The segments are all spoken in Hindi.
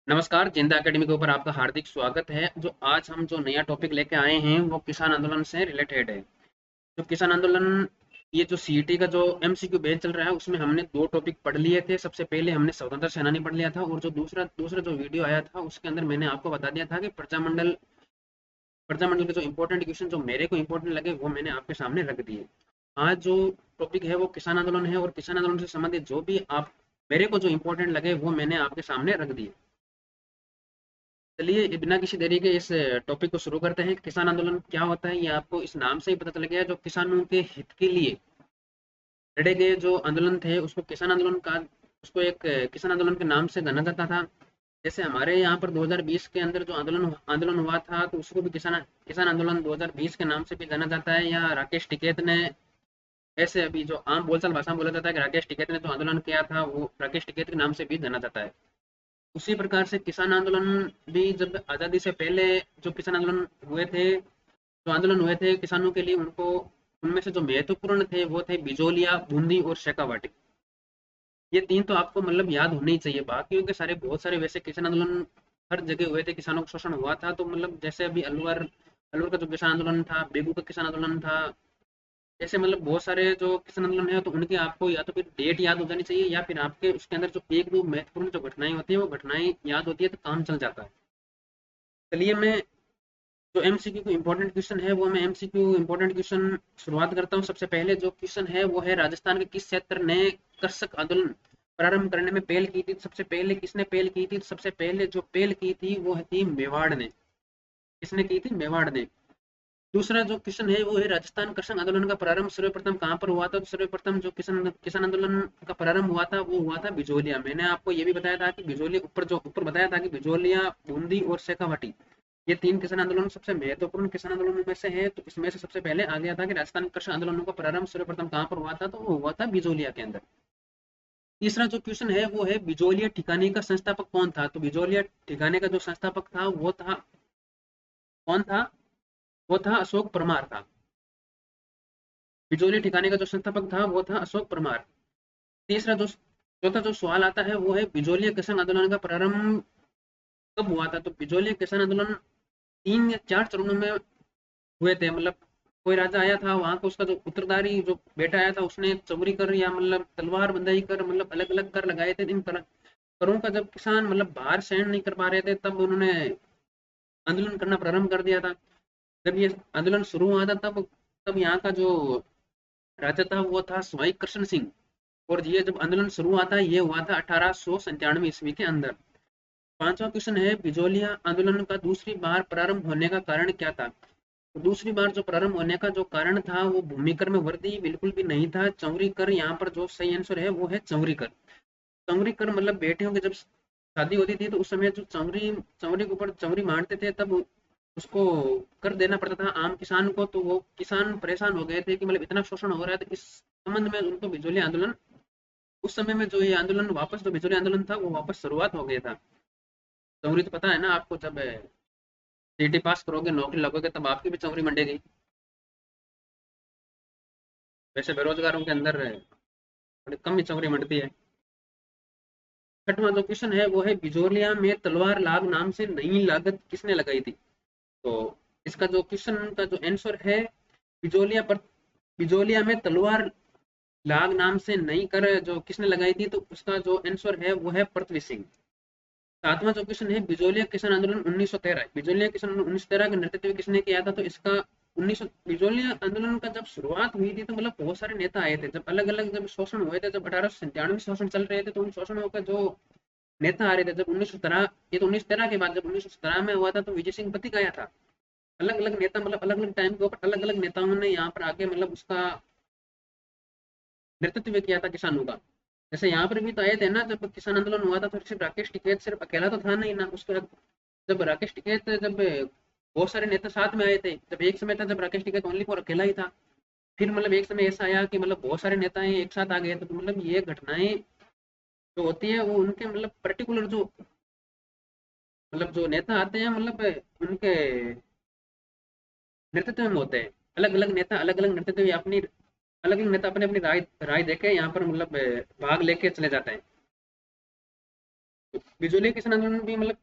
नमस्कार, जिंदा एकेडमी के ऊपर आपका हार्दिक स्वागत है। जो आज हम जो नया टॉपिक लेके आए हैं वो किसान आंदोलन से रिलेटेड है। जो किसान आंदोलन, ये जो सीईटी का जो एमसीक्यू बैच चल रहा है उसमें हमने दो टॉपिक पढ़ लिए थे। सबसे पहले हमने स्वतंत्र सेनानी पढ़ लिया था और जो दूसरा दूसरा जो वीडियो आया था उसके अंदर मैंने आपको बता दिया था कि प्रजामंडल के जो इंपॉर्टेंट क्वेश्चन जो मेरे को इंपॉर्टेंट लगे वो मैंने आपके सामने रख दिए। आज जो टॉपिक है वो किसान आंदोलन है और किसान आंदोलन से संबंधित जो भी आप मेरे को जो इंपॉर्टेंट लगे वो मैंने आपके सामने रख दिए। चलिए बिना किसी देरी के इस टॉपिक को शुरू करते हैं। किसान आंदोलन क्या होता है ये आपको इस नाम से ही पता चल गया है। जो किसानों के हित के लिए लड़े गए जो आंदोलन थे उसको किसान आंदोलन का उसको एक किसान आंदोलन के नाम से जाना जाता था। जैसे हमारे यहाँ पर 2020 के अंदर जो आंदोलन आंदोलन हुआ था तो उसको भी किसान किसान आंदोलन 2020 के नाम से भी जाना जाता है। या राकेश टिकैत ने, ऐसे अभी जो आम बोलचाल भाषा में बोला जाता है कि राकेश टिकैत ने जो आंदोलन किया था वो राकेश टिकैत के नाम से भी जाना जाता है। उसी प्रकार से किसान आंदोलन भी जब आज़ादी से पहले जो किसान आंदोलन हुए थे, जो आंदोलन हुए थे किसानों के लिए, उनको उनमें से जो महत्वपूर्ण थे वो थे बिजोलिया, बूंदी और शेखावाटी। ये तीन तो आपको मतलब याद होने ही चाहिए। बाकियों के सारे बहुत सारे वैसे किसान आंदोलन हर जगह हुए थे, किसानों को शोषण हुआ था। तो मतलब जैसे अभी अलवर अलवर का जो किसान आंदोलन था, बेगू का किसान आंदोलन था, ऐसे मतलब बहुत सारे जो किसान आंदोलन है तो उनकी आपको या तो फिर डेट याद हो जानी चाहिए या फिर आपके उसके अंदर जो एक दो महत्वपूर्ण जो घटनाएं होती है वो घटनाएं याद होती है तो काम चल जाता है। चलिए मैं जो एमसीक्यू को इम्पोर्टेंट क्वेश्चन है वो मैं एमसीक्यू इम्पोर्टेंट क्वेश्चन शुरुआत करता हूँ। सबसे पहले जो क्वेश्चन है वो है राजस्थान के किस क्षेत्र ने कृषक आंदोलन प्रारंभ करने में पहल की थी। सबसे पहले किसने पहल की थी? सबसे पहले जो पहल की थी वो थी मेवाड़ ने। किसने की थी? मेवाड़ ने। दूसरा जो क्वेश्चन है वो है राजस्थान कृषक आंदोलन का प्रारंभ सर्वप्रथम कहाँ पर हुआ था? तो सर्वप्रथम जो किसान किसान आंदोलन का प्रारंभ हुआ था वो हुआ था बिजोलिया। मैंने आपको ये भी बताया था कि बिजोलिया ऊपर बताया था कि बिजोलिया, बूंदी और शेखावाटी ये तीन किसान आंदोलन सबसे महत्वपूर्ण किसान आंदोलन में से है। तो इसमें से सबसे पहले आ गया था कि राजस्थान कृषि आंदोलनों का प्रारंभ सर्वप्रथम कहाँ पर हुआ था? तो वो हुआ था बिजोलिया के अंदर। तीसरा जो क्वेश्चन है वो है बिजोलिया ठिकाने का संस्थापक कौन था? तो बिजोलिया ठिकाने का जो संस्थापक था वो था, कौन था? वो था अशोक परमार था। बिजोलिया ठिकाने का जो संस्थापक था वो था अशोक परमार। तीसरा जो चौथा जो सवाल आता है वो है बिजोलिया किसान आंदोलन का प्रारंभ कब हुआ था? तो बिजोलिया किसान आंदोलन 3 या 4 चरणों में हुए थे। मतलब कोई राजा आया था वहां का, उसका जो उत्तरदारी जो बेटा आया था उसने चोरी कर या मतलब तलवार बंदाई कर मतलब अलग अलग कर लगाए थे। इन करों का जब किसान मतलब बाहर सहन नहीं कर पा रहे थे तब उन्होंने आंदोलन करना प्रारंभ कर दिया था। जब ये आंदोलन शुरू हुआ था तब तब यहाँ का जो राजा था वो था सवाई कृष्ण सिंह। और ये जब आंदोलन शुरू हुआ था ये हुआ था 1897 ईस्वी के अंदर। पांचवा क्वेश्चन है बिजोलिया आंदोलन का दूसरी बार प्रारंभ होने का कारण क्या था? तो दूसरी बार जो प्रारंभ होने का जो कारण था वो भूमिकर में वृद्धि बिल्कुल भी नहीं था, चौरी कर। यहाँ पर जो सही आंसर है वो है चौरी कर। चौरी कर मतलब बेटियों की जब शादी होती थी तो उस समय जो चौरी चौरी के ऊपर चौरी मारते थे तब उसको कर देना पड़ता था आम किसान को। तो वो किसान परेशान हो गए थे कि मतलब इतना शोषण हो रहा है। तो इस संबंध में उनको बिजोलिया आंदोलन, उस समय में जो ये आंदोलन वापस जो बिजोलिया आंदोलन था वो वापस शुरुआत हो गया था। चौरी तो पता है ना आपको, जब सीटी पास करोगे नौकरी लगोगे तब आपकी भी चौरी मंडेगी। वैसे बेरोजगारों के अंदर बड़ी कम ही चौरी मंडती है। छठवां जो क्वेश्चन है वो है बिजोलिया में तलवार लाग नाम से नई लागत किसने लगाई थी? तो इसका जो क्वेश्चन का जो आंसर है बिजोलिया पर, बिजोलिया में तलवार लाग नाम से नई कर जो किसने लगाई थी तो उसका जो आंसर है वो है पृथ्वी सिंह। सातवां जो क्वेश्चन है बिजोलिया किसान आंदोलन 1913, बिजोलिया किसान आंदोलन 1913 का नेतृत्व किसने किया था? तो इसका 1900 बिजोलिया आंदोलन का जब शुरुआत हुई थी तो मतलब बहुत सारे नेता आए थे। जब अलग अलग जब शोषण हुए थे, जब 1897 शोषण चल रहे थे तो उन शोषणों का जो नेता आ रहे थे जब 1917, ये तो 1913 के बाद जब 1917 में हुआ था तो विजय सिंह पतिक आया था। अलग अलग नेता मतलब अलग अलग टाइम के ऊपर अलग अलग नेताओं ने यहाँ पर आके मतलब उसका नेतृत्व किया था किसानों का। जैसे यहाँ पर भी तो आए थे ना, जब किसान आंदोलन हुआ था तो सिर्फ राकेश टिकैत सिर्फ अकेला तो था नहीं ना उसके बाद। जब राकेश टिकैत जब बहुत सारे नेता साथ में आए थे, जब एक समय था जब राकेश टिकैत ओनली फॉर अकेला ही था। फिर मतलब एक समय ऐसा आया कि मतलब बहुत सारे नेता एक साथ आ गए थे। तो मतलब ये घटनाएं जो होती है वो उनके मतलब पर्टिकुलर जो मतलब जो नेता आते हैं मतलब उनके नेतृत्व में होते हैं। अलग अलग नेता अलग अलग नेतृत्व या अपनी अलग अलग नेता अपनी अपनी राय राय देके यहाँ पर मतलब भाग लेके चले जाते हैं। तो बिजोलिया किसान आंदोलन भी मतलब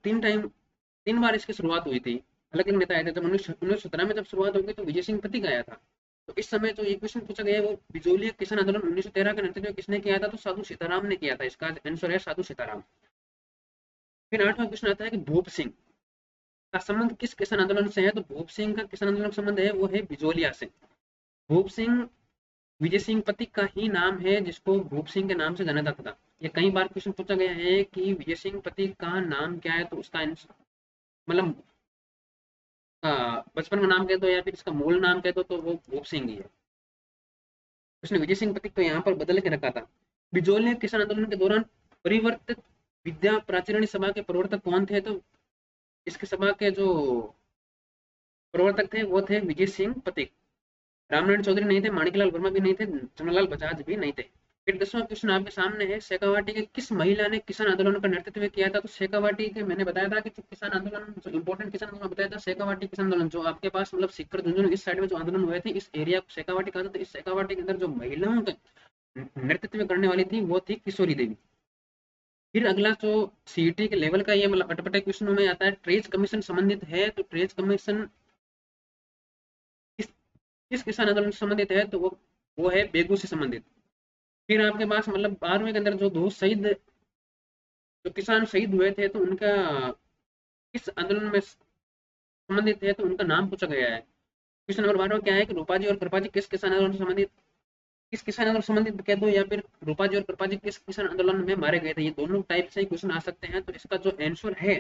3 बार इसकी शुरुआत हुई थी, अलग अलग नेता आए थे। जब 1917 में जब शुरुआत होगी तो विजय सिंह पथिक आया था। तो इस समय जो ये क्वेश्चन पूछा गया है वो बिजोलिया किसान आंदोलन 1913 का नेतृत्व किसने किया था, तो साधु सीताराम ने किया था। इसका आंसर है साधु सीताराम। फिर 8वां क्वेश्चन आता है कि भूप सिंह का संबंध किस किसान आंदोलन से है, तो भूप सिंह का किसान आंदोलन का संबंध है वो है बिजोलिया से। भूप सिंह विजय सिंह पथिक का ही नाम है जिसको भूप सिंह के नाम से जाना जाता था। ये कई बार क्वेश्चन पूछा गया है कि विजय सिंह पथिक का नाम क्या है, तो उसका मतलब बचपन का नाम कह दो या फिर इसका मूल नाम कह दो तो वो भूप सिंह ही है। उसने विजय सिंह पथिक को यहाँ पर बदल के रखा था। बिजोलिया किसान आंदोलन के दौरान परिवर्तित विद्या प्राचीरणी सभा के प्रवर्तक कौन थे, तो इसके सभा के जो प्रवर्तक थे वो थे विजय सिंह पथिक। रामनारायण चौधरी नहीं थे, माणिकलाल वर्मा भी नहीं थे, जमनालाल बजाज भी नहीं थे। फिर 10वां क्वेश्चन आपके सामने है, शेखावाटी के किस महिला ने किसान आंदोलन का नेतृत्व किया था, तो शेखावाटी के मैंने बताया था कि जो किसान आंदोलन जो इंपॉर्टेंट किसान आंदोलन बताया था शेखावाटी किसान आंदोलन, जो आपके पास मतलब सीकर झुंझुनू इस साइड में जो आंदोलन हुए थे इस एरिया को शेखावाटी कहा था। तो इस शेखावाटी के अंदर जो महिलाओं का नेतृत्व करने वाली थी वो थी किशोरी देवी। फिर अगला जो सीईटी के लेवल का ये मतलब अटपटे क्वेश्चनों में आता है, ट्रेज कमीशन संबंधित है, तो ट्रेज कमीशन किस किस किसान आंदोलन से संबंधित है, तो वो है बेगू से संबंधित। फिर आपके पास मतलब 12वीं के अंदर जो दो शहीद जो किसान शहीद हुए थे तो उनका किस आंदोलन में संबंधित है, तो उनका नाम पूछा गया है। क्वेश्चन नंबर 12 क्या है कि रूपाजी और कृपाजी किस किसान आंदोलन से संबंधित, किस किसान आंदोलन से संबंधित कह दो या फिर रूपाजी और कृपाजी किस किसान आंदोलन में मारे गए थे। ये दोनों टाइप से क्वेश्चन आ सकते हैं। तो इसका जो आंसर है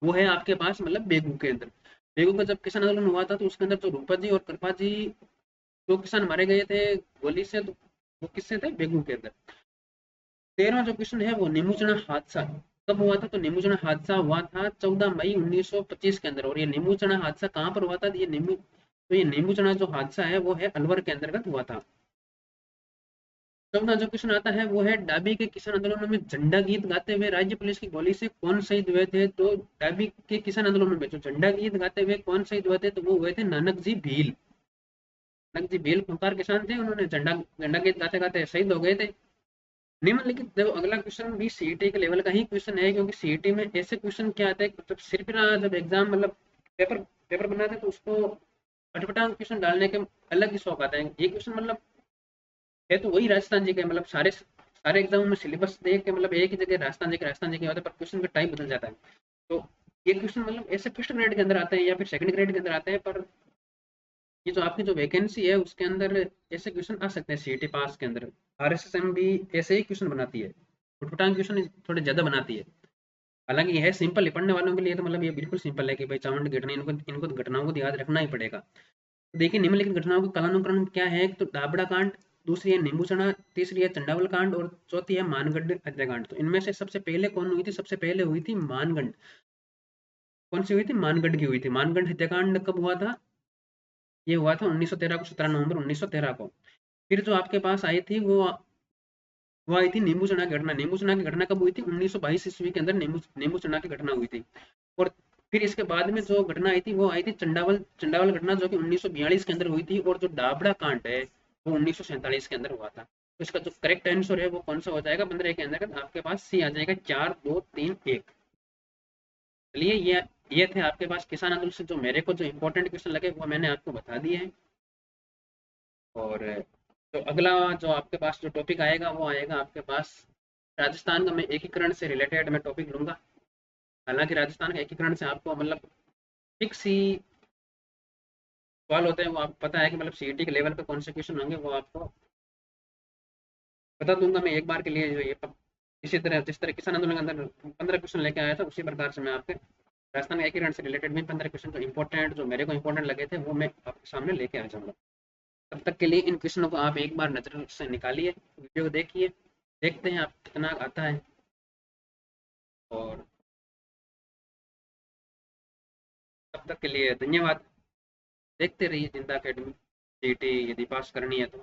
वो है आपके पास मतलब बेगू के अंदर। बेगू का जब किसान आंदोलन हुआ था तो उसके अंदर जो रूपाजी और कृपाजी दो किसान मारे गए थे गोली से, तो वो किससे थे, बेगू के अंदर। 13वां जो क्वेश्चन है वो नीमूचना हादसा कब हुआ था, तो नीमूचना हादसा हुआ था 14 मई 1925 के अंदर। और ये नीमूचना हादसा कहाँ पर हुआ था, ये नीमूचना जो हादसा है वो है अलवर के अंतर्गत हुआ था। 14वां जो क्वेश्चन आता है वो है डाबी के किसान आंदोलन में झंडा गीत गाते हुए राज्य पुलिस की गोली से कौन शहीद हुए थे, तो डाबी के किसान आंदोलन में जो झंडा गीत गाते हुए कौन शहीद हुए थे, तो वो हुए थे नानक जी भील। नानक जी भील खूंखार किसान थे, उन्होंने झंडा झंडा गीत गाते गाते शहीद हो गए थे। निम्नलिखित जो अगला क्वेश्चन भी सीईटी के लेवल का ही क्वेश्चन है, क्योंकि सीईटी में ऐसे क्वेश्चन क्या आते हैं जब सिर्फ जब एग्जाम मतलब पेपर पेपर बनाते हैं तो उसको अटपटा क्वेश्चन डालने के अलग ही शौक आता है। ये क्वेश्चन मतलब है तो वही राजस्थान जी के मतलब सारे सारे एग्जामों में सिलेबस देख के मतलब एक ही जगह राजस्थान जी के होते हैं, पर क्वेश्चन का टाइप बदल जाता है। तो ये क्वेश्चन मतलब ऐसे फर्स्ट ग्रेड के अंदर आते हैं या फिर सेकंड ग्रेड के अंदर आते हैं, पर ये जो आपकी जो वैकेंसी है उसके अंदर ऐसे क्वेश्चन आ सकते हैं। सीईटी पास के अंदर आरएसएसएम भी ऐसे ही क्वेश्चन बनाती है, उटपटांग क्वेश्चन थोड़े ज्यादा बनाती है। हालांकि यह है सिंपल है पढ़ने वालों के लिए, तो मतलब ये बिल्कुल सिंपल है कि भाई चावंड घटना इनको इनको तो घटनाओं को तो याद रखना ही पड़ेगा। तो देखिए निम्नलिखित घटनाओं का कालानुक्रम क्या है, तो दाबड़ा कांड, दूसरी है नींबूचना, तीसरी है चंडावल कांड और चौथी है मानगढ़ हत्याकांड। तो इनमें से सबसे पहले कौन हुई थी, सबसे पहले हुई थी मानगढ़। कौन सी हुई थी, मानगढ़ की हुई थी। मानगढ़ हत्याकांड कब हुआ था, ये हुआ था 1913 को, 17 नवंबर 1913 को। फिर जो आपके पास आई थी वो आई थी नींबू चना की घटना। नींबू चना की घटना कब हुई थी, 1922 ईस्वी के अंदर नींबू चना की घटना हुई थी। और फिर इसके बाद में जो घटना आई थी वो आई थी चंडावल चंडावल घटना, जो कि 1942 के अंदर हुई थी। और जो दाबड़ा कांड है वो 1947 के अंदर हुआ था। तो इसका जो करेक्ट आंसर है वो कौन सा हो जाएगा, 15 के अंदर आपके पास सी आ जाएगा, 4 2 3 1। चलिए ये थे आपके पास किसान आंदोलन से जो मेरे को जो इंपॉर्टेंट क्वेश्चन लगे वो मैंने आपको बता दिए हैं। और तो अगला जो आपके पास जो टॉपिक आएगा वो आएगा आपके पास राजस्थान का। मैं एकीकरण से रिलेटेड मैं टॉपिक लूंगा। हालांकि राजस्थान का एकीकरण से आपको मतलब फिक्स ही सवाल होते हैं, वो आपको पता है कि मतलब सीईटी के लेवल पे कौन से क्वेश्चन होंगे, वो आपको बता दूंगा मैं एक बार के लिए। जो ये इसी तरह जिस तरह किसान आंदोलन के अंदर 15 क्वेश्चन लेके आया था, उसी प्रकार से मैं आपके राजस्थान एकीकरण से रिलेटेड भी 15 क्वेश्चन जो इंपॉर्टेंट जो मेरे को इंपॉर्टेंट लगे थे वो मैं आपके सामने लेके आ जाऊंगा। तब तक के लिए इन क्वेश्चनों को आप एक बार नजर से निकालिए, वीडियो को देखिए, देखते हैं आप कितना आता है। और तब तक के लिए धन्यवाद। देखते रहिए जिंदा अकेडमी। सीईटी यदि पास करनी है तो